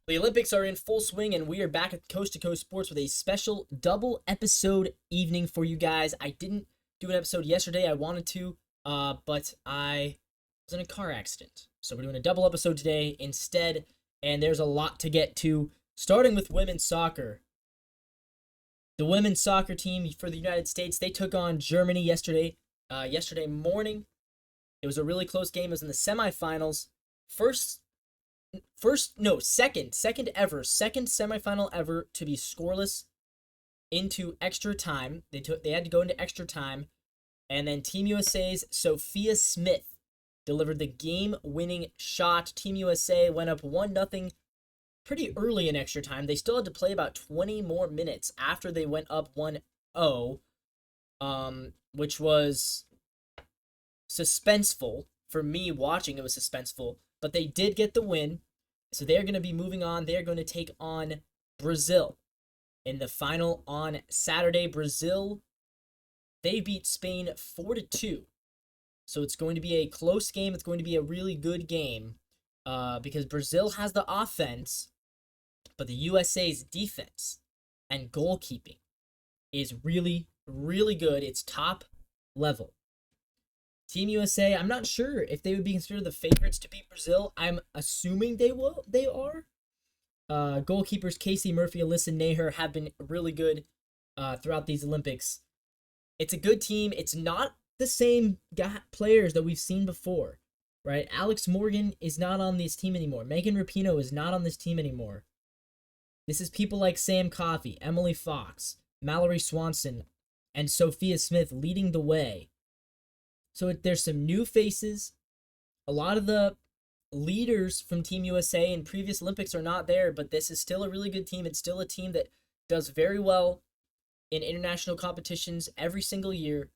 The Olympics are in full swing, and we are back at Coast to Coast Sports with a special double episode evening for you guys. I didn't do an episode yesterday. I wanted to, but I was in a car accident. So we're doing a double episode today instead, and there's a lot to get to, starting with women's soccer. The women's soccer team for the United States, they took on Germany yesterday morning. It was a really close game. It was in the semifinals. Second semifinal ever to be scoreless into extra time. They had to go into extra time, and then Team USA's Sophia Smith delivered the game-winning shot. Team USA went up 1-0 pretty early in extra time. They still had to play about 20 more minutes after they went up 1-0, which was suspenseful. For me watching, it was suspenseful, but they did get the win. So they're going to be moving on. They're going to take on Brazil in the final on Saturday. Brazil, they beat Spain 4-2. So it's going to be a close game. It's going to be a really good game because Brazil has the offense, but the USA's defense and goalkeeping is really, really good. It's top level. Team USA, I'm not sure if they would be considered the favorites to beat Brazil. I'm assuming they are. Goalkeepers Casey Murphy, Alyssa Naher have been really good throughout these Olympics. It's a good team. It's not the same players that we've seen before, right? Alex Morgan is not on this team anymore. Megan Rapinoe is not on this team anymore. This is people like Sam Coffey, Emily Fox, Mallory Swanson, and Sophia Smith leading the way. So there's some new faces. A lot of the leaders from Team USA in previous Olympics are not there, but this is still a really good team. It's still a team that does very well in international competitions every single year.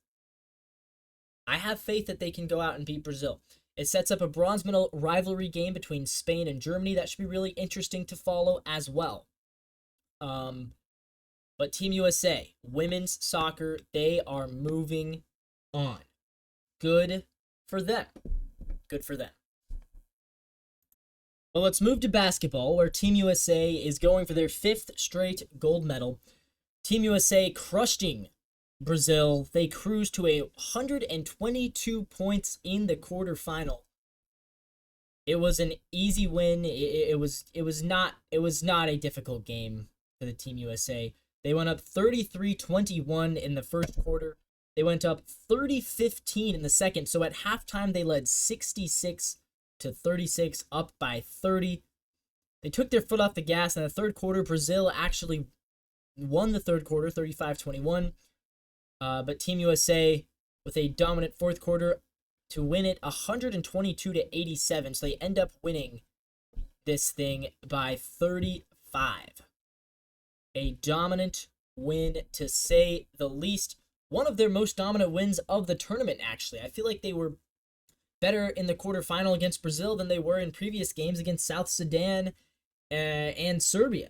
I have faith that they can go out and beat Brazil. It sets up a bronze medal rivalry game between Spain and Germany. That should be really interesting to follow as well. But Team USA, women's soccer, they are moving on. Good for them. Good for them. Well, let's move to basketball, where Team USA is going for their 5th straight gold medal. Team USA crushing Brazil. They cruised to 122 points in the quarterfinal. It was an easy win. It was not a difficult game for the Team USA. They went up 33-21 in the first quarter. They went up 30-15 in the second. So at halftime, they led 66-36, up by 30. They took their foot off the gas in the third quarter. Brazil actually won the third quarter, 35-21. But Team USA with a dominant fourth quarter to win it 122-87. So they end up winning this thing by 35. A dominant win, to say the least. One of their most dominant wins of the tournament, actually. I feel like they were better in the quarterfinal against Brazil than they were in previous games against South Sudan and Serbia.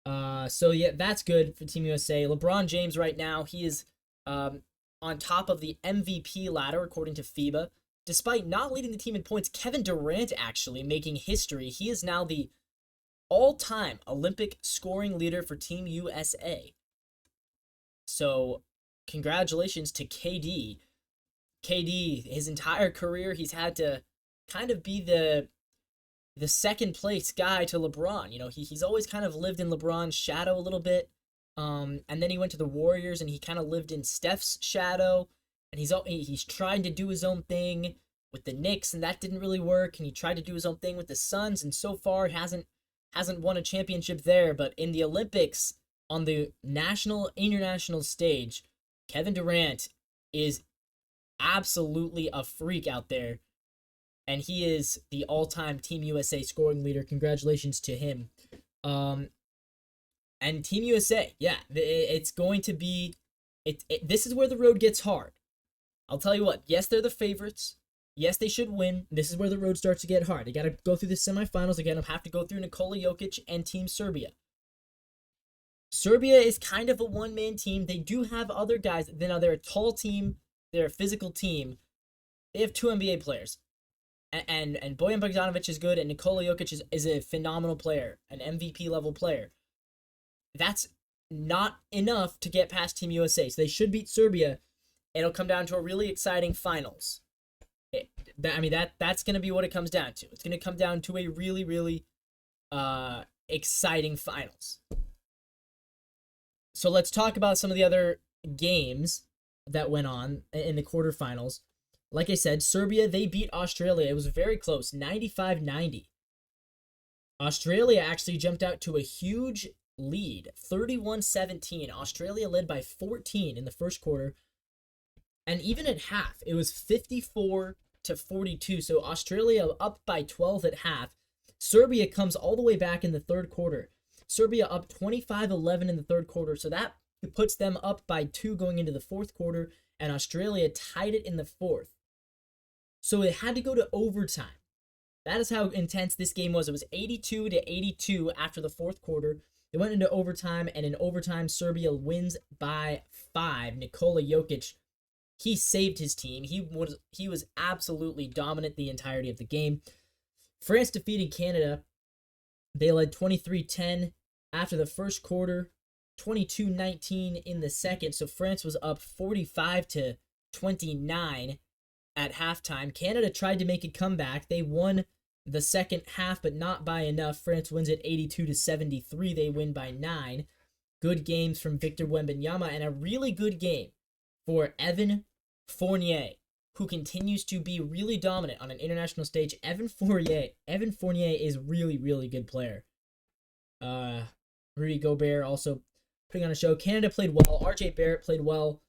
So yeah, that's good for Team USA. LeBron James right now, he is on top of the MVP ladder according to FIBA. Despite not leading the team in points, Kevin Durant actually making history. He is now the all-time Olympic scoring leader for Team USA. So congratulations to KD. KD, his entire career, he's had to kind of be the second place guy to LeBron. You know, he's always kind of lived in LeBron's shadow a little bit. And then he went to the Warriors and he kind of lived in Steph's shadow. And he's trying to do his own thing with the Knicks, and that didn't really work. And he tried to do his own thing with the Suns, and so far hasn't won a championship there. But in the Olympics, on the international stage, Kevin Durant is absolutely a freak out there, and he is the all-time Team USA scoring leader. Congratulations to him. And Team USA, yeah, it's going to be, this is where the road gets hard. I'll tell you what, yes, they're the favorites. Yes, they should win. This is where the road starts to get hard. They got to go through the semifinals. They have to go through Nikola Jokic and Team Serbia. Serbia is kind of a one-man team. They do have other guys. They're a tall team. They're a physical team. They have 2 NBA players. and Bojan Bogdanovic is good, and Nikola Jokic is a phenomenal player, an MVP level player. That's not enough to get past Team USA. So they should beat Serbia. It'll come down to a really exciting finals. That's going to be what it comes down to. It's going to come down to a really, really exciting finals. So let's talk about some of the other games that went on in the quarterfinals. Like I said, Serbia, they beat Australia. It was very close, 95-90. Australia actually jumped out to a huge lead, 31-17. Australia led by 14 in the first quarter. And even at half, it was 54-42. So Australia up by 12 at half. Serbia comes all the way back in the third quarter. Serbia up 25-11 in the third quarter. So that puts them up by 2 going into the fourth quarter. And Australia tied it in the fourth. So it had to go to overtime. That is how intense this game was. It was 82-82 after the fourth quarter. They went into overtime, and in overtime, Serbia wins by 5. Nikola Jokic, he saved his team. He was absolutely dominant the entirety of the game. France defeated Canada. They led 23-10 after the first quarter, 22-19 in the second. So France was up 45-29 at halftime. Canada tried to make a comeback. They won the second half, but not by enough. France wins at 82-73. They win by 9. Good games from Victor Wembanyama, and a really good game for Evan Fournier, who continues to be really dominant on an international stage. Evan Fournier is really, really good player. Rudy Gobert also putting on a show. Canada played well. RJ Barrett played well.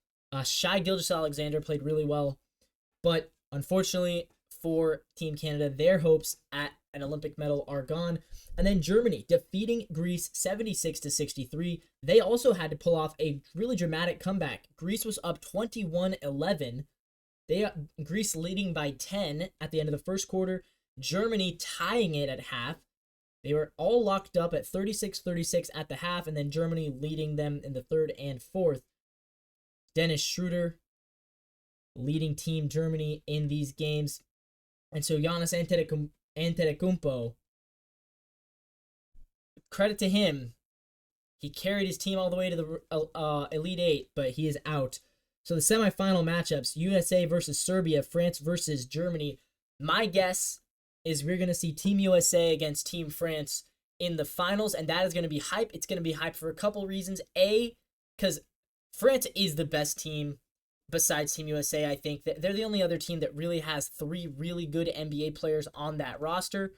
Shai Gilgeous-Alexander played really well. But unfortunately for Team Canada, their hopes at an Olympic medal are gone. And then Germany defeating Greece 76-63. They also had to pull off a really dramatic comeback. Greece was up 21-11. Greece leading by 10 at the end of the first quarter. Germany tying it at half. They were all locked up at 36-36 at the half, and then Germany leading them in the third and fourth. Dennis Schroeder leading Team Germany in these games. And so Giannis Antetokounmpo, credit to him, he carried his team all the way to the Elite Eight, but he is out. So the semifinal matchups, USA versus Serbia, France versus Germany. My guess is we're going to see Team USA against Team France in the finals, and that is going to be hype. It's going to be hype for a couple reasons. A, because France is the best team besides Team USA. I think that they're the only other team that really has 3 really good NBA players on that roster.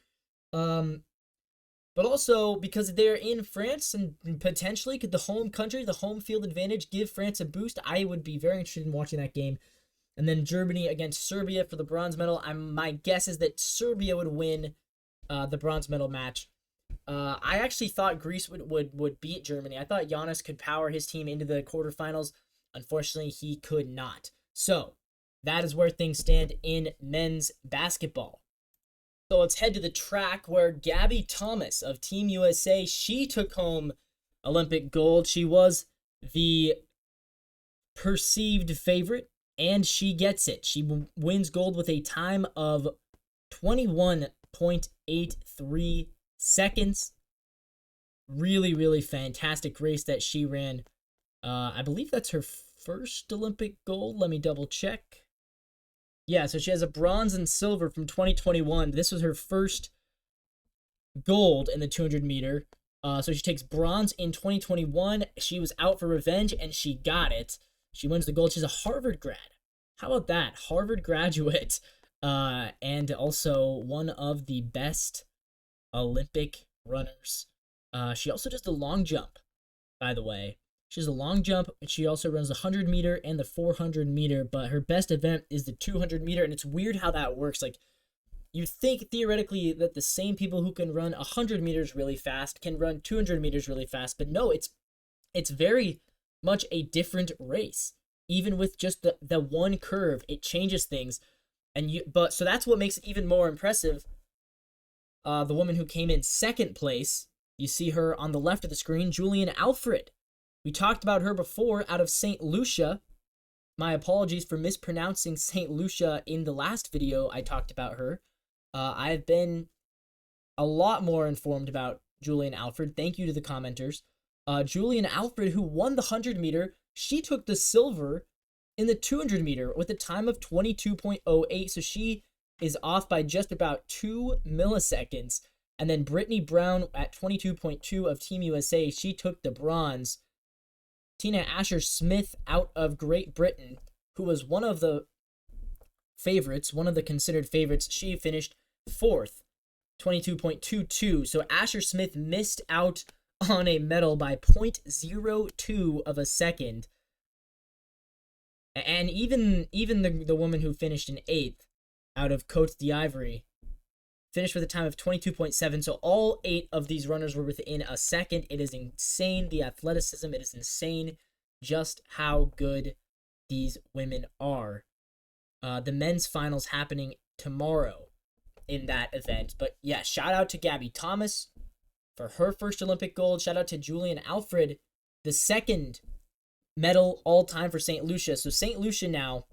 But also because they're in France, and potentially could the home country, the home field advantage, give France a boost. I would be very interested in watching that game. And then Germany against Serbia for the bronze medal. My guess is that Serbia would win the bronze medal match. I actually thought Greece would beat Germany. I thought Giannis could power his team into the quarterfinals. Unfortunately, he could not. So that is where things stand in men's basketball. So let's head to the track where Gabby Thomas of Team USA, she took home Olympic gold. She was the perceived favorite, and she gets it. She wins gold with a time of 21.83 seconds. Really, really fantastic race that she ran. I believe that's her first Olympic gold. Let me double check. Yeah, so she has a bronze and silver from 2021. This was her first gold in the 200 meter. So she takes bronze in 2021. She was out for revenge, and she got it. She wins the gold. She's a Harvard grad. How about that? Harvard graduate. And also one of the best Olympic runners. She also does the long jump, by the way. She has a long jump, and she also runs the 100 meter and the 400 meter, but her best event is the 200 meter, and it's weird how that works. Like, you think theoretically that the same people who can run 100 meters really fast can run 200 meters really fast, but no, it's very much a different race. Even with just the one curve, it changes things, so that's what makes it even more impressive. The woman who came in second place, you see her on the left of the screen, Julian Alfred. We talked about her before, out of St. Lucia. My apologies for mispronouncing St. Lucia in the last video I talked about her. I've been a lot more informed about Julian Alfred. Thank you to the commenters. Julian Alfred, who won the 100 meter, she took the silver in the 200 meter with a time of 22.08. So she is off by just about 2 milliseconds. And then Brittany Brown at 22.2 of Team USA, she took the bronze. Tina Asher-Smith out of Great Britain, who was one of the favorites, one of the considered favorites, she finished fourth, 22.22. So Asher-Smith missed out on a medal by 0.02 of a second. And even the woman who finished in eighth out of Côte d'Ivoire finished with a time of 22.7. So all 8 of these runners were within a second. It is insane, the athleticism. It is insane just how good these women are. The men's finals happening tomorrow in that event. But yeah, shout out to Gabby Thomas for her first Olympic gold. Shout out to Julian Alfred, the second medal all time for St. Lucia. So St. Lucia now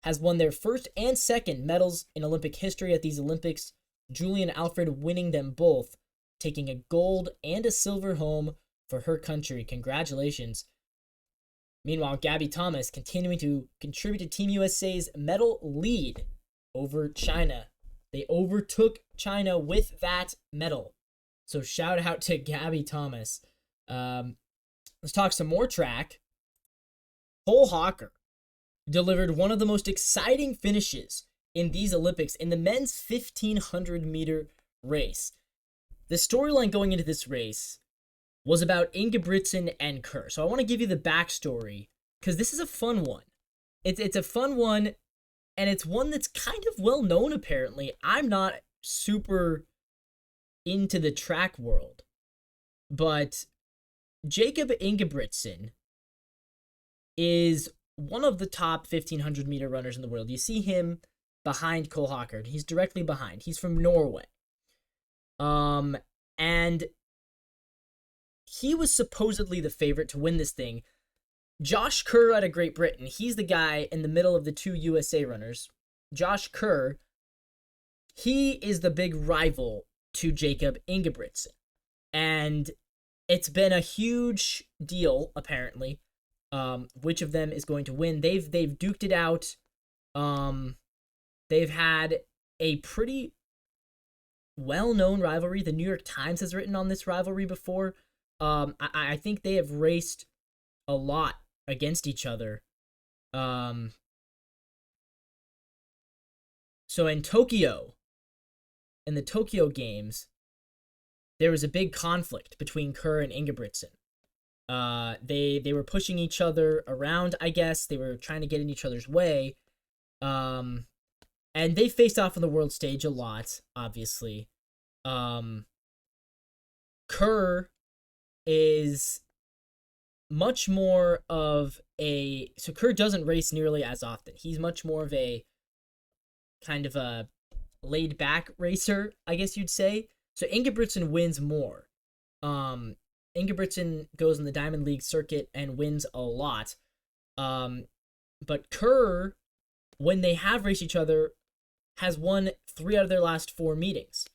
has won their first and second medals in Olympic history at these Olympics. Julian Alfred winning them both, taking a gold and a silver home for her country. Congratulations. Meanwhile, Gabby Thomas continuing to contribute to Team USA's medal lead over China. They overtook China with that medal. So shout out to Gabby Thomas. Let's talk some more track. Cole Hocker delivered one of the most exciting finishes in these Olympics in the men's 1500 meter race. The storyline going into this race was about Ingebrigtsen and Kerr. So I want to give you the backstory because this is a fun one. It's a fun one, and it's one that's kind of well known apparently. I'm not super into the track world, but Jakob Ingebrigtsen is one of the top 1500 meter runners in the world. You see him behind Cole Hocker. He's directly behind. He's from Norway. And he was supposedly the favorite to win this thing. Josh Kerr out of Great Britain, he's the guy in the middle of the two USA runners. Josh Kerr, he is the big rival to Jakob Ingebrigtsen. And it's been a huge deal, apparently, which of them is going to win. They've duked it out. They've had a pretty well-known rivalry. The New York Times has written on this rivalry before. I think they have raced a lot against each other. So in Tokyo, in the Tokyo Games, there was a big conflict between Kerr and Ingebrigtsen. They were pushing each other around, I guess. They were trying to get in each other's way. And they faced off on the world stage a lot, obviously. Kerr is much more of a... So Kerr doesn't race nearly as often. He's much more of a kind of a laid-back racer, I guess you'd say. So Ingebrigtsen wins more. Ingebrigtsen goes in the Diamond League circuit and wins a lot. But Kerr, when they have raced each other, has won 3 out of their last 4 meetings.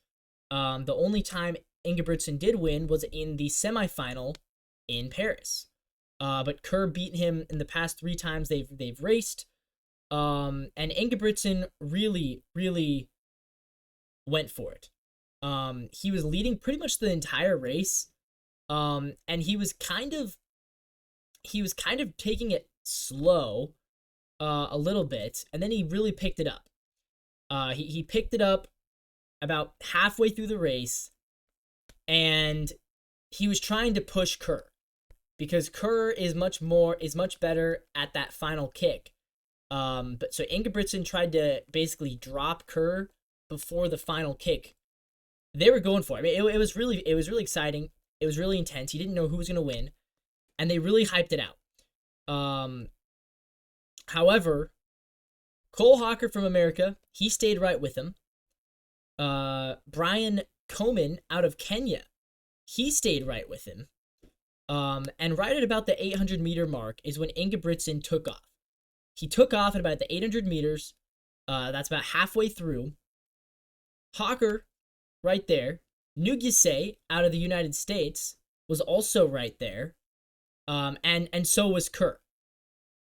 The only time Ingebrigtsen did win was in the semifinal in Paris. But Kerr beat him in the past 3 times they've raced. And Ingebrigtsen really, really went for it. He was leading pretty much the entire race. And he was kind of taking it slow a little bit, and then he really picked it up. He picked it up about halfway through the race, and he was trying to push Kerr because Kerr is much better at that final kick. But so Ingebrigtsen tried to basically drop Kerr before the final kick. They were going for it. I mean, it was really exciting. It was really intense. You didn't know who was going to win, and they really hyped it out. However, Cole Hocker from America, he stayed right with him. Brian Coman out of Kenya, he stayed right with him. And right at about the 800 meter mark is when Ingebrigtsen took off. He took off at about the 800 meters. That's about halfway through. Hocker, right there. Nuguse, out of the United States, was also right there. And so was Kerr.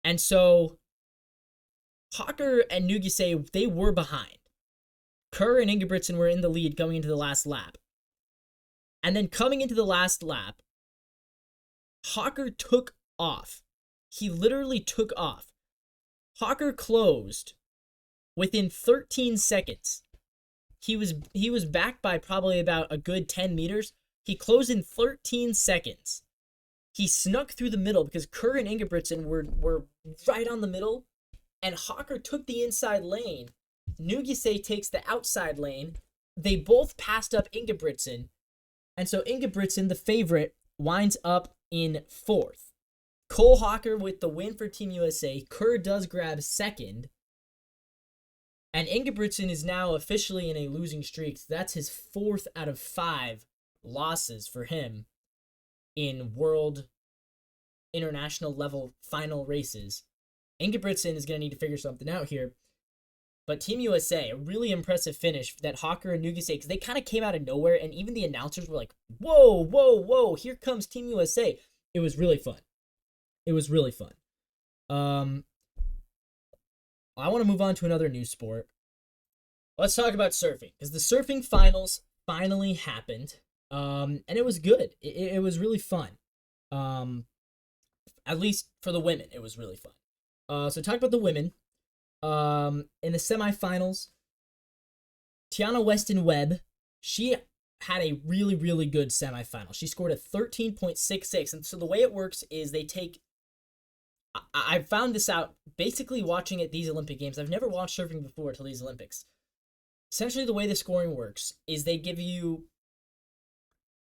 And so Hocker and Nuguse, they were behind. Kerr and Ingebrigtsen were in the lead going into the last lap. And then coming into the last lap, Hocker took off. He literally took off. Hocker closed within 13 seconds. He was back by probably about a good 10 meters. He closed in 13 seconds. He snuck through the middle because Kerr and Ingebrigtsen were right on the middle, and Hocker took the inside lane. Nuguse takes the outside lane. They both passed up Ingebrigtsen, and so Ingebrigtsen, the favorite, winds up in 4th. Cole Hocker with the win for Team USA. Kerr does grab 2nd. And Ingebrigtsen is now officially in a losing streak. So that's his 4th out of 5 losses for him in world international level final races. Ingebrigtsen is going to need to figure something out here. But Team USA, a really impressive finish that Hocker and Nuguse, because they kind of came out of nowhere, and even the announcers were like, whoa, whoa, whoa, here comes Team USA. It was really fun. It was really fun. I want to move on to another new sport. Let's talk about surfing, because the surfing finals finally happened, and it was good. It was really fun. At least for the women, it was really fun. So talk about the women. In the semifinals, Tiana Weston Webb, she had a really, really good semifinal. She scored a 13.66, and so the way it works is they take... I found this out basically watching at these Olympic Games. I've never watched surfing before until these Olympics. Essentially, the way the scoring works is they give you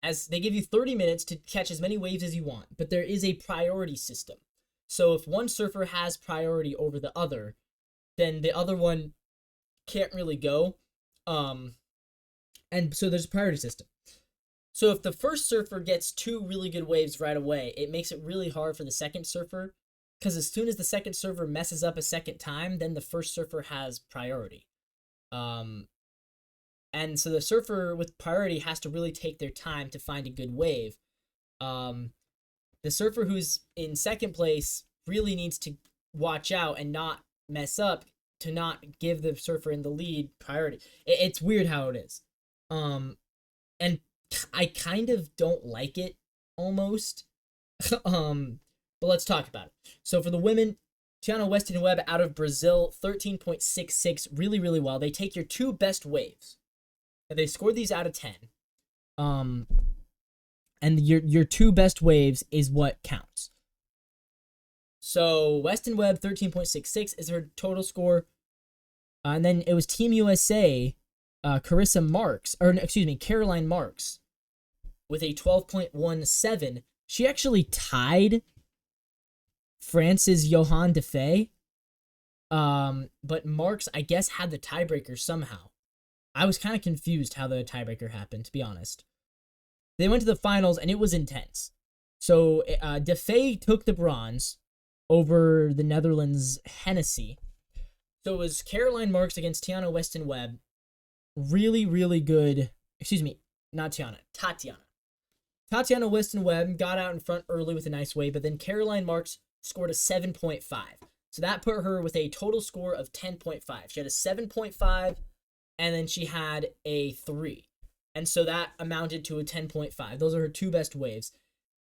30 minutes to catch as many waves as you want, but there is a priority system. So if one surfer has priority over the other, then the other one can't really go. And so there's a priority system. So if the first surfer gets 2 really good waves right away, it makes it really hard for the second surfer, because as soon as the second surfer messes up a second time, then the first surfer has priority. And so the surfer with priority has to really take their time to find a good wave. The surfer who's in second place really needs to watch out and not mess up to not give the surfer in the lead priority. It's weird how it is. And I kind of don't like it, almost. But let's talk about it. So for the women, Tiana Weston Webb out of Brazil, 13.66, really, really well. They take your 2 best waves, and they score these out of 10. And your 2 best waves is what counts. So Weston Webb, 13.66 is her total score. And then it was Team USA, Caroline Marks, with a 12.17. She actually tied France's Johanne Defay. But Marks, I guess, had the tiebreaker somehow. I was kind of confused how the tiebreaker happened, to be honest. They went to the finals, and it was intense. So Defay took the bronze over the Netherlands' Hennessy. So it was Caroline Marks against Tiana Weston Webb. Really, really good. Excuse me, not Tiana. Tatiana. Tatiana Weston Webb got out in front early with a nice wave, but then Caroline Marks scored a 7.5. So that put her with a total score of 10.5. She had a 7.5, and then she had a 3. And so that amounted to a 10.5. Those are her 2 best waves.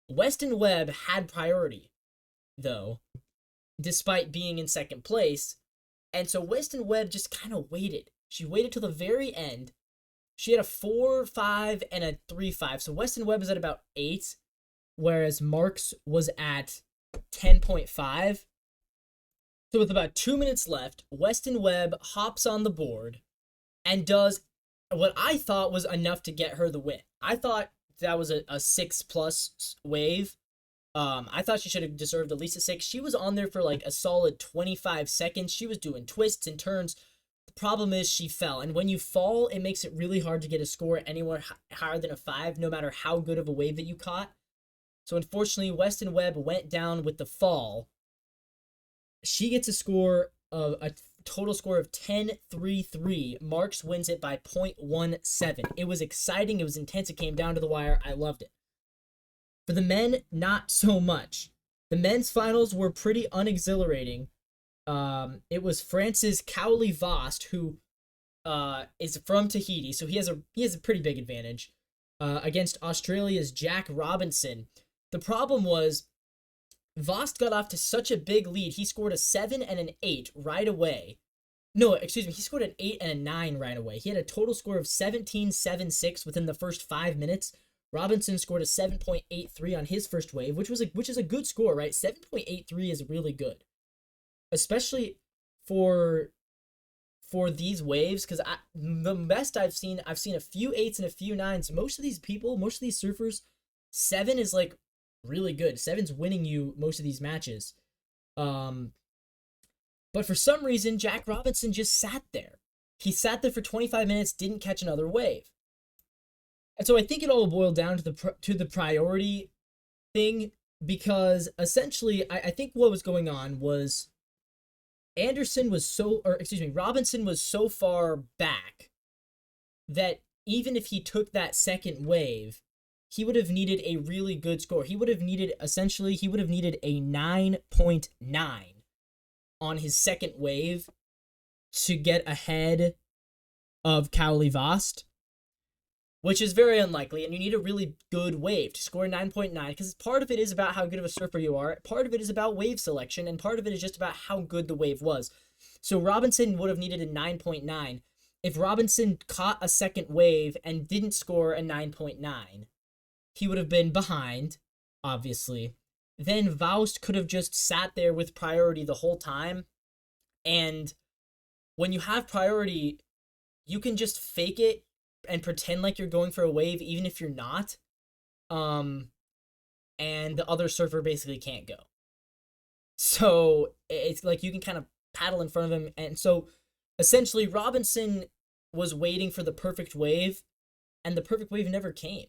Weston Webb had priority, though, despite being in second place. And so Weston Webb just kind of waited. She waited till the very end. She had a 4.5 and a 3.5. So Weston Webb is at about 8, whereas Marks was at 10.5. So with about 2 minutes left, Weston Webb hops on the board and does what I thought was enough to get her the win. I thought that was a 6+ wave. I thought she should have deserved at least a 6. She was on there for like a solid 25 seconds. She was doing twists and turns. The problem is she fell. And when you fall, it makes it really hard to get a score anywhere higher than a 5, no matter how good of a wave that you caught. So unfortunately, Weston Webb went down with the fall. She gets a score of a total score of 10-3-3. Marks wins it by 0.17. It was exciting. It was intense. It came down to the wire. I loved it. For the men, not so much. The men's finals were pretty unexhilarating. It was France's Cowley Vost, who is from Tahiti, so he has a pretty big advantage against Australia's Jack Robinson. The problem was Vost got off to such a big lead. He scored a 7 and an 8 right away. No, excuse me. He scored an 8 and a 9 right away. He had a total score of 17-7-6 within the first 5 minutes. Robinson scored a 7.83 on his first wave, which is a good score, right? 7.83 is really good, especially for these waves, because the best I've seen a few 8s and a few 9s. Most of these surfers, 7 is like really good. 7's winning you most of these matches. But for some reason, Jack Robinson just sat there. He sat there for 25 minutes, didn't catch another wave. And so I think it all boiled down to the priority thing, because essentially I think what was going on was Robinson was so far back that even if he took that second wave, he would have needed a really good score. He would have needed a 9.9 on his second wave to get ahead of Cowley Vost, which is very unlikely, and you need a really good wave to score 9.9, because part of it is about how good of a surfer you are, part of it is about wave selection, and part of it is just about how good the wave was. So Robinson would have needed a 9.9. If Robinson caught a second wave and didn't score a 9.9, he would have been behind, obviously. Then Vost could have just sat there with priority the whole time, and when you have priority, you can just fake it and pretend like you're going for a wave even if you're not. And the other surfer basically can't go. So it's like you can kind of paddle in front of him. And so essentially Robinson was waiting for the perfect wave, and the perfect wave never came.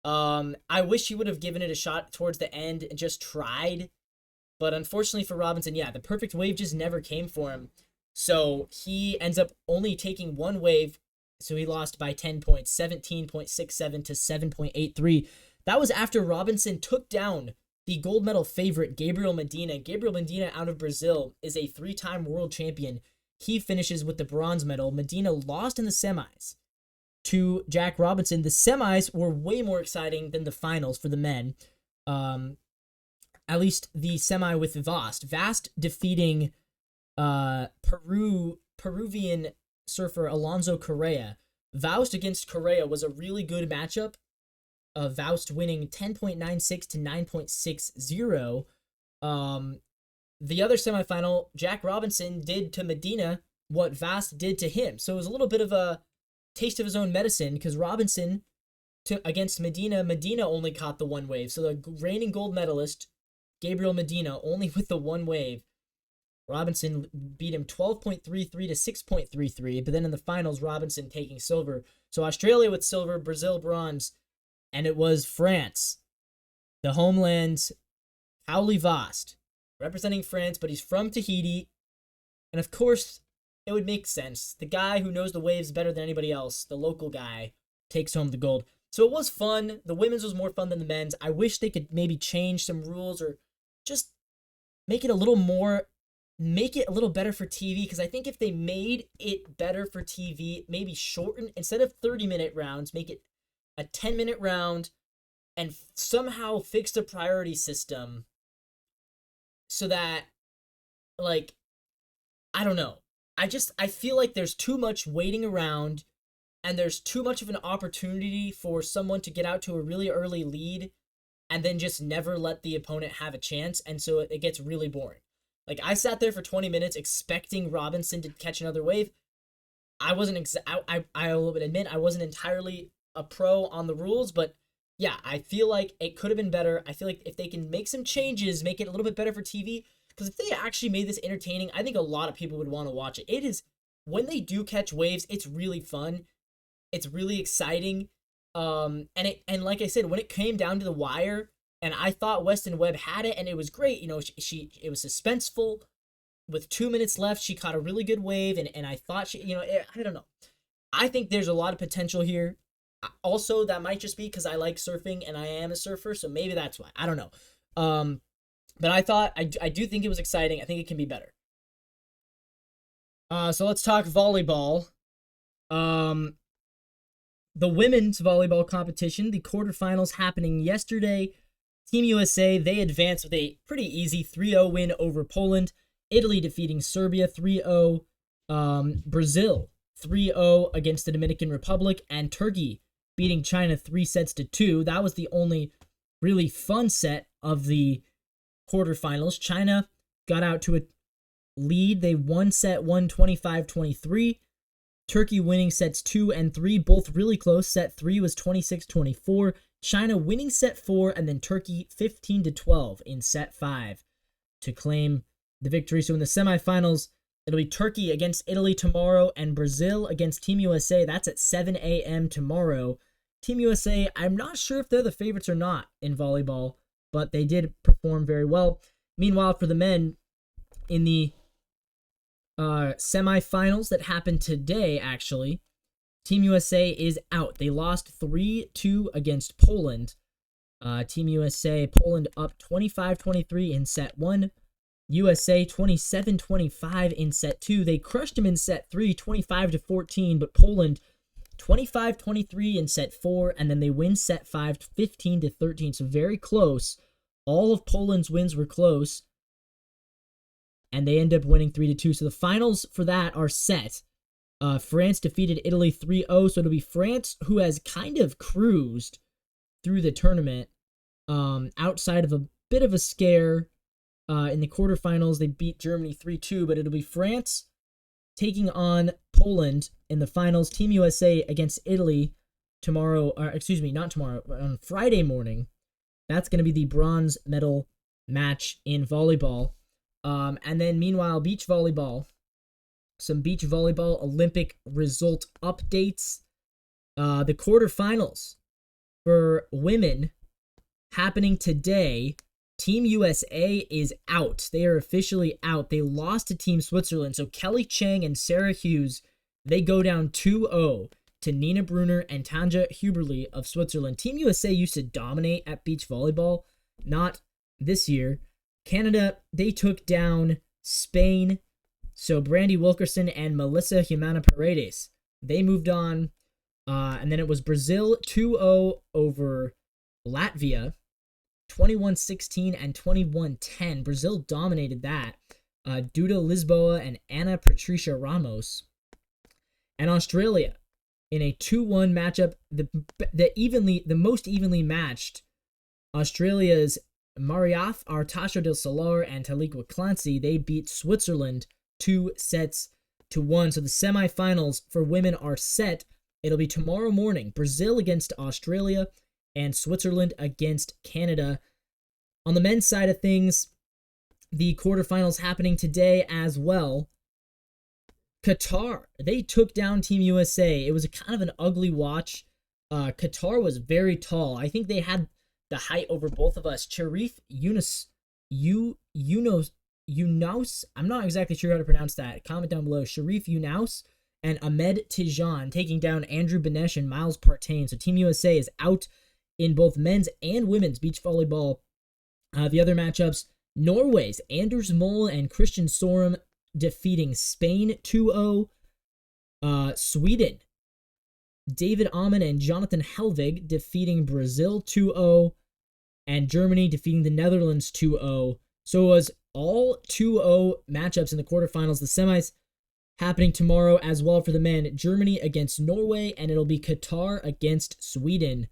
I wish he would have given it a shot towards the end and just tried. But unfortunately for Robinson, the perfect wave just never came for him. So he ends up only taking one wave. So he lost by 10 points, 17.67 to 7.83. That was after Robinson took down the gold medal favorite, Gabriel Medina. Gabriel Medina out of Brazil is a 3-time world champion. He finishes with the bronze medal. Medina lost in the semis to Jack Robinson. The semis were way more exciting than the finals for the men. At least the semi with Vost. Vost defeating Peruvian surfer Alonso Correa. Vost against Correa was a really good matchup. Vost winning 10.96 to 9.60. The other semifinal, Jack Robinson did to Medina what Vost did to him. So it was a little bit of a taste of his own medicine, because Robinson against Medina only caught the one wave. So the reigning gold medalist, Gabriel Medina, only with the one wave. Robinson beat him 12.33 to 6.33, but then in the finals, Robinson taking silver. So Australia with silver, Brazil bronze, and it was France, the homeland's Cowley Vost, representing France, but he's from Tahiti, and of course, it would make sense. The guy who knows the waves better than anybody else, the local guy, takes home the gold. So it was fun. The women's was more fun than the men's. I wish they could maybe change some rules or just make it a little better for TV, because I think if they made it better for TV, maybe shorten, instead of 30-minute rounds, make it a 10-minute round, and somehow fix the priority system so that, like, I don't know. I feel like there's too much waiting around, and there's too much of an opportunity for someone to get out to a really early lead and then just never let the opponent have a chance, and so it gets really boring. Like, I sat there for 20 minutes expecting Robinson to catch another wave. I wasn't, I will admit, I wasn't entirely a pro on the rules, but yeah, I feel like it could have been better. I feel like if they can make some changes, make it a little bit better for TV, because if they actually made this entertaining, I think a lot of people would want to watch it. It is, when they do catch waves, it's really fun. It's really exciting. And like I said, when it came down to the wire, and I thought Weston Webb had it, and it was great. You know, it was suspenseful. with 2 minutes left, she caught a really good wave, and I thought I don't know. I think there's a lot of potential here. Also, that might just be because I like surfing and I am a surfer, so maybe that's why. I don't know. But I do think it was exciting. I think it can be better. So let's talk volleyball. The women's volleyball competition, the quarterfinals happening yesterday. Team USA, they advanced with a pretty easy 3-0 win over Poland. Italy defeating Serbia 3-0. Brazil 3-0 against the Dominican Republic. And Turkey beating China 3-2. That was the only really fun set of the quarterfinals. China got out to a lead. They won set 1 25-23. Turkey winning sets 2 and 3, both really close. Set 3 was 26-24. China winning set 4, and then Turkey 15-12 in set 5 to claim the victory. So in the semifinals, it'll be Turkey against Italy tomorrow and Brazil against Team USA. That's at 7 a.m. tomorrow. Team USA, I'm not sure if they're the favorites or not in volleyball, but they did perform very well. Meanwhile, for the men, in the semifinals that happened today, actually, Team USA is out. They lost 3-2 against Poland. Team USA, Poland up 25-23 in set 1. USA 27-25 in set 2. They crushed them in set 3, 25-14, but Poland 25-23 in set 4, and then they win set 5, 15-13. So very close. All of Poland's wins were close, and they end up winning 3-2. So the finals for that are set. France defeated Italy 3-0, so it'll be France who has kind of cruised through the tournament outside of a bit of a scare. In the quarterfinals, they beat Germany 3-2, but it'll be France taking on Poland in the finals. Team USA against Italy tomorrow, not tomorrow, but on Friday morning. That's going to be the bronze medal match in volleyball. And then meanwhile, beach volleyball. Some beach volleyball Olympic result updates. The quarterfinals for women happening today. Team USA is out. They are officially out. They lost to Team Switzerland. So Kelly Chang and Sarah Hughes, they go down 2-0 to Nina Brunner and Tanja Huberli of Switzerland. Team USA used to dominate at beach volleyball. Not this year. Canada, they took down Spain. So Brandy Wilkerson and Melissa Humana Paredes, they moved on. And then it was Brazil 2-0 over Latvia. 21-16 and 21-10. Brazil dominated that. Duda Lisboa and Ana Patricia Ramos. And Australia in a 2-1 matchup, the most evenly matched. Australia's Mariaf Artacho del Solar and Taliqua Clancy, they beat Switzerland 2-1. So the semifinals for women are set. It'll be tomorrow morning. Brazil against Australia and Switzerland against Canada. On the men's side of things, the quarterfinals happening today as well. Qatar, they took down Team USA. It was a kind of an ugly watch. Qatar was very tall. I think they had the height over both of us. Sharif Yunus, I'm not exactly sure how to pronounce that. Comment down below. Sharif Yunus and Ahmed Tijan taking down Andrew Benesh and Miles Partain. So Team USA is out in both men's and women's beach volleyball. The other matchups, Norway's Anders Mole and Christian Sorum defeating Spain 2-0. Sweden, David Amon and Jonathan Helvig defeating Brazil 2-0. And Germany defeating the Netherlands 2-0. So it was all 2-0 matchups in the quarterfinals. The semis happening tomorrow as well for the men. Germany against Norway, and it'll be Qatar against Sweden.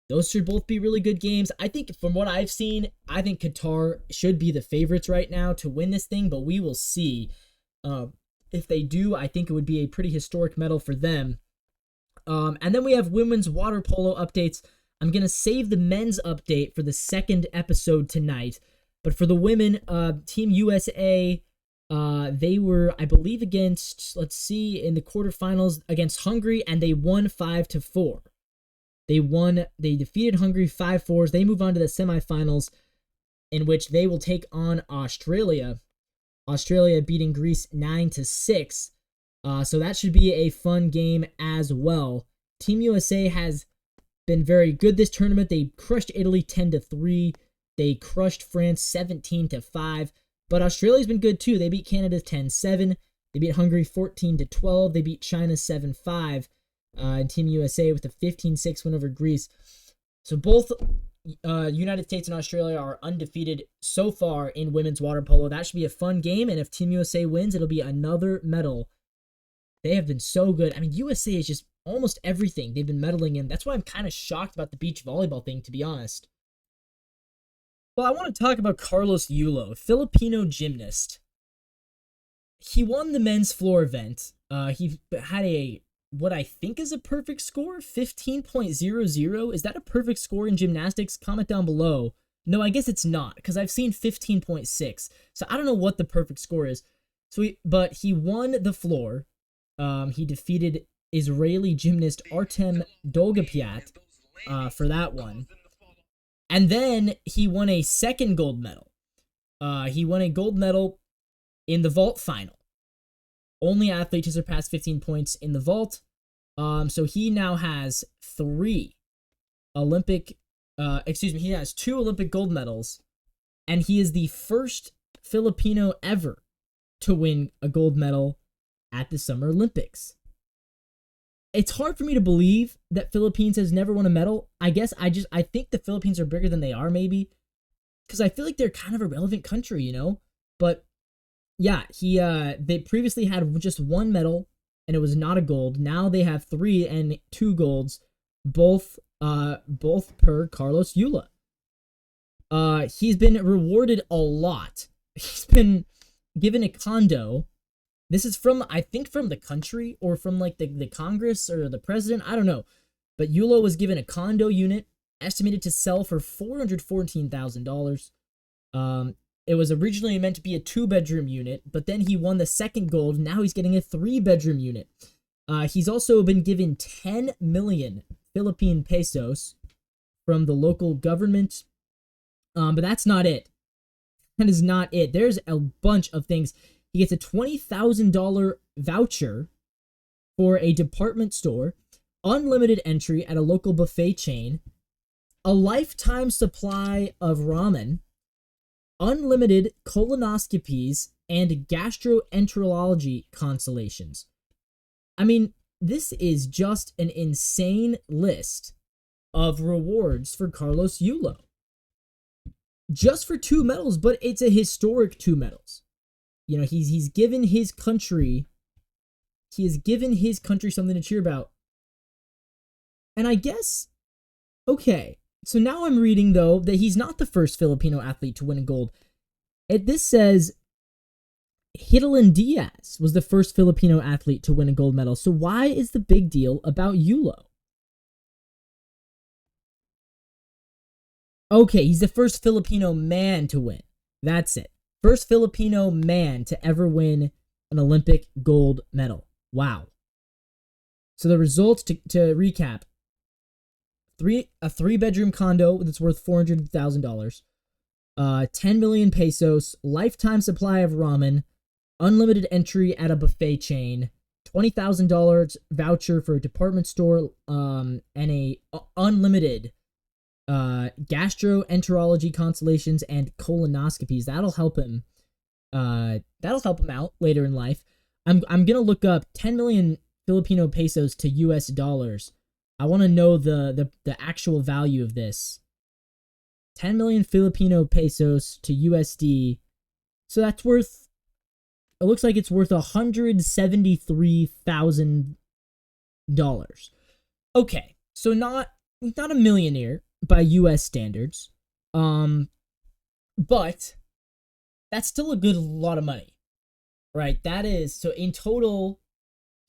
Those should both be really good games. I think from what I've seen, I think Qatar should be the favorites right now to win this thing, but we will see. If they do, I think it would be a pretty historic medal for them. And then we have women's water polo updates. I'm going to save the men's update for the second episode tonight. But for the women, Team USA, they were, I believe, against, in the quarterfinals against Hungary, and they won 5-4. They defeated Hungary 5-4. They move on to the semifinals, in which they will take on Australia. Australia beating Greece 9-6. So that should be a fun game as well. Team USA has been very good this tournament. They crushed Italy 10-3. They crushed France 17-5. But Australia's been good too. They beat Canada 10-7. They beat Hungary 14-12. They beat China 7-5. And Team USA with a 15-6 win over Greece. So both United States and Australia are undefeated so far in women's water polo. That should be a fun game. And if Team USA wins, it'll be another medal. They have been so good. I mean, USA is just almost everything they've been medaling in. That's why I'm kind of shocked about the beach volleyball thing, to be honest. Well, I want to talk about Carlos Yulo, a Filipino gymnast. He won the men's floor event. He had what I think is a perfect score, 15.00. Is that a perfect score in gymnastics? Comment down below. No, I guess it's not, because I've seen 15.6. So I don't know what the perfect score is. But he won the floor. He defeated Israeli gymnast Artem Dolgopiat for that one. And then he won a second gold medal. He won a gold medal in the vault final. Only athlete to surpass 15 points in the vault. So he now has he has 2 Olympic gold medals. And he is the first Filipino ever to win a gold medal at the Summer Olympics. It's hard for me to believe that Philippines has never won a medal. I guess I think the Philippines are bigger than they are, maybe. Because I feel like they're kind of a relevant country, you know? But yeah, they previously had just 1 medal, and it was not a gold. Now they have 3 and 2 golds, both per Carlos Yulo. He's been rewarded a lot. He's been given a condo. This is from the country, or from like the Congress or the president. I don't know. But Yulo was given a condo unit estimated to sell for $414,000. It was originally meant to be a 2-bedroom unit, but then he won the second gold. Now he's getting a 3-bedroom unit. He's also been given 10 million Philippine pesos from the local government. But that's not it. That is not it. There's a bunch of things. He gets a $20,000 voucher for a department store, unlimited entry at a local buffet chain, a lifetime supply of ramen, unlimited colonoscopies, and gastroenterology consultations. I mean, this is just an insane list of rewards for Carlos Yulo. Just for 2 medals, but it's a historic 2 medals. You know, he's given his country, something to cheer about. And I guess, okay, so now I'm reading, though, that he's not the first Filipino athlete to win a gold. This says Hidalin Diaz was the first Filipino athlete to win a gold medal. So why is the big deal about Yulo? Okay, he's the first Filipino man to win. That's it. First Filipino man to ever win an Olympic gold medal. Wow. So the results, to recap, a 3-bedroom condo that's worth $400,000, 10 million pesos, lifetime supply of ramen, unlimited entry at a buffet chain, $20,000 voucher for a department store, and a unlimited gastroenterology consultations and colonoscopies. That'll help him out later in life. I'm gonna look up 10 million Filipino pesos to US dollars. I want to know the actual value of this. 10 million Filipino pesos to USD. So that's worth, it looks like it's worth $173,000. Okay, so not a millionaire by US standards, but that's still a good lot of money, right? That is, so in total,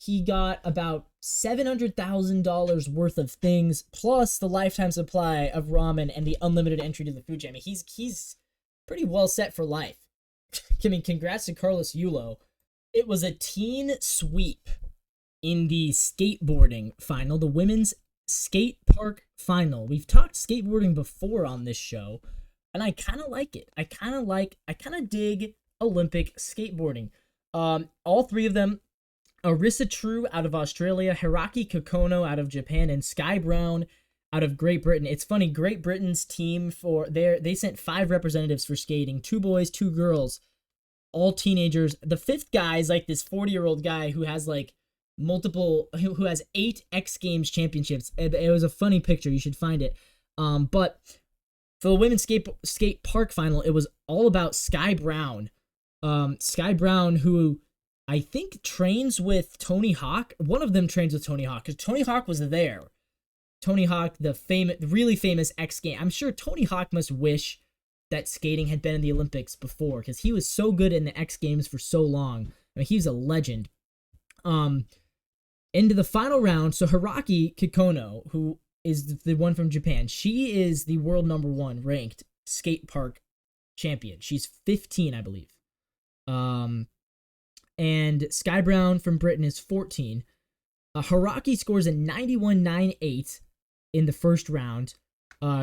he got about $700,000 worth of things, plus the lifetime supply of ramen and the unlimited entry to the food chain. I mean, he's pretty well set for life. I mean, congrats to Carlos Yulo. It was a teen sweep in the skateboarding final, the women's skate park final. We've talked skateboarding before on this show, and I kind of like it. I kind of dig Olympic skateboarding. All three of them, Arisa True out of Australia, Hiraki Kokono out of Japan, and Sky Brown out of Great Britain. It's funny, Great Britain's team they sent 5 representatives for skating, 2 boys, 2 girls, all teenagers. The 5th guy is like this 40-year-old guy who has like who has 8 X Games championships. It was a funny picture. You should find it. But for the women's skate park final, it was all about Sky Brown. Sky Brown, who I think trains with Tony Hawk. One of them trains with Tony Hawk because Tony Hawk was there. Tony Hawk, the really famous X Game. I'm sure Tony Hawk must wish that skating had been in the Olympics before because he was so good in the X Games for so long. I mean, he's a legend. Into the final round, so Hiraki Kikono, who is the one from Japan, she is the world number 1 ranked skate park champion. She's 15, I believe. And Sky Brown from Britain is 14. Hiraki scores a 91.98 in the first round.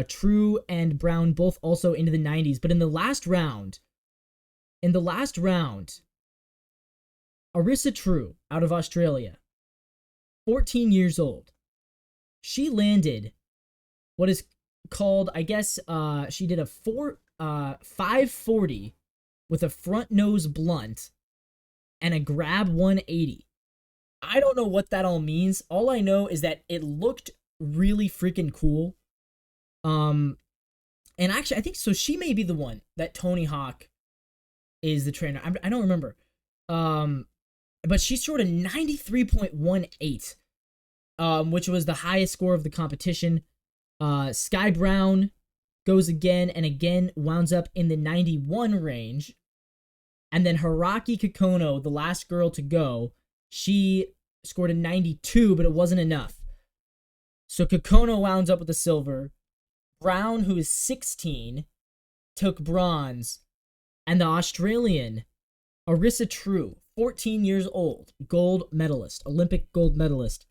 True and Brown both also into the 90s. But in the last round, Arisa True out of Australia, 14 years old, she landed what is called, I guess, she did a 540 with a front nose blunt and a grab 180. I don't know what that all means. All I know is that it looked really freaking cool. And actually, I think so. She may be the one that Tony Hawk is the trainer. I don't remember. But she scored a 93.18, which was the highest score of the competition. Sky Brown goes again and again, wounds up in the 91 range. And then Hiraki Kikono, the last girl to go, she scored a 92, but it wasn't enough. So Kikono wounds up with the silver. Brown, who is 16, took bronze. And the Australian, Arisa True, 14 years old, gold medalist, Olympic gold medalist.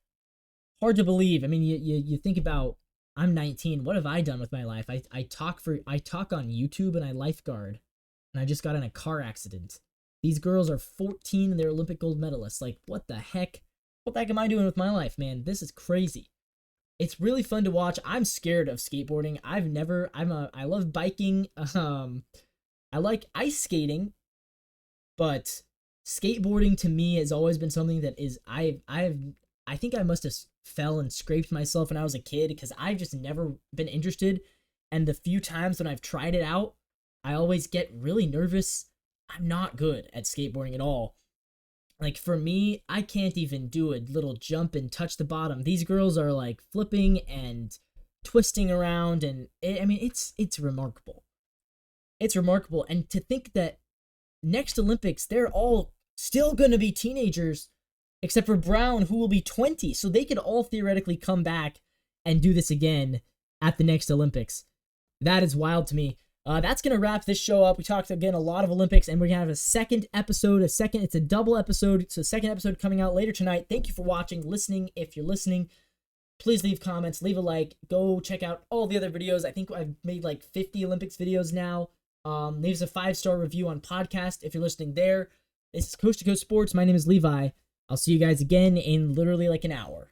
Hard to believe. I mean, you think about, I'm 19. What have I done with my life? I talk on YouTube and I lifeguard. And I just got in a car accident. These girls are 14 and they're Olympic gold medalists. Like, what the heck? What the heck am I doing with my life, man? This is crazy. It's really fun to watch. I'm scared of skateboarding. I love biking. I like ice skating, but skateboarding to me has always been something that is, I think I must have fell and scraped myself when I was a kid because I've just never been interested. And the few times when I've tried it out, I always get really nervous. I'm not good at skateboarding at all. Like, for me, I can't even do a little jump and touch the bottom. These girls are, like, flipping and twisting around, and, it's remarkable. It's remarkable, and to think that next Olympics, they're all still going to be teenagers, except for Brown, who will be 20, so they could all theoretically come back and do this again at the next Olympics. That is wild to me. That's going to wrap this show up. We talked, again, a lot of Olympics, and we're going to have a second episode, it's a double episode, so second episode coming out later tonight. Thank you for watching, listening. If you're listening, please leave comments, leave a like, go check out all the other videos. I think I've made like 50 Olympics videos now. Leave us a 5-star review on podcast if you're listening there. This is Coast to Coast Sports. My name is Levi. I'll see you guys again in literally like an hour.